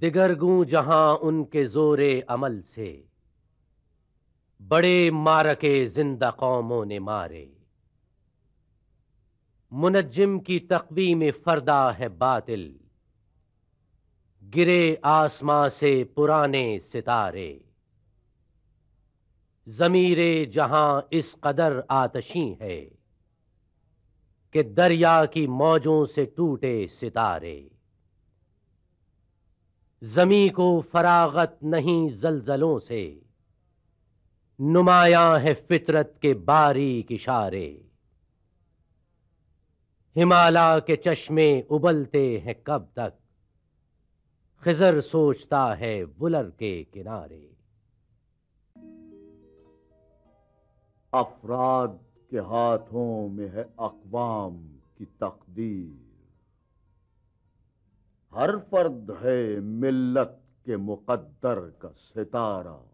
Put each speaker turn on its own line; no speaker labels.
دگرگوں جہاں ان کے زور عمل سے بڑے مارکے زندہ قوموں نے مارے۔ منجم کی تقویم فردا ہے باطل، گرے آسماں سے پرانے ستارے۔ ضمیر جہاں اس قدر آتشیں ہے کہ دریا کی موجوں سے ٹوٹے ستارے۔ زمیں کو فراغت نہیں زلزلوں سے، نمایاں ہے فطرت کے باریک اشارے۔ ہمالا کے چشمے ابلتے ہیں کب تک، خضر سوچتا ہے ولر کے کنارے۔
افراد کے ہاتھوں میں ہے اقوام کی تقدیر، ہر فرد ہے ملت کے مقدر کا ستارہ۔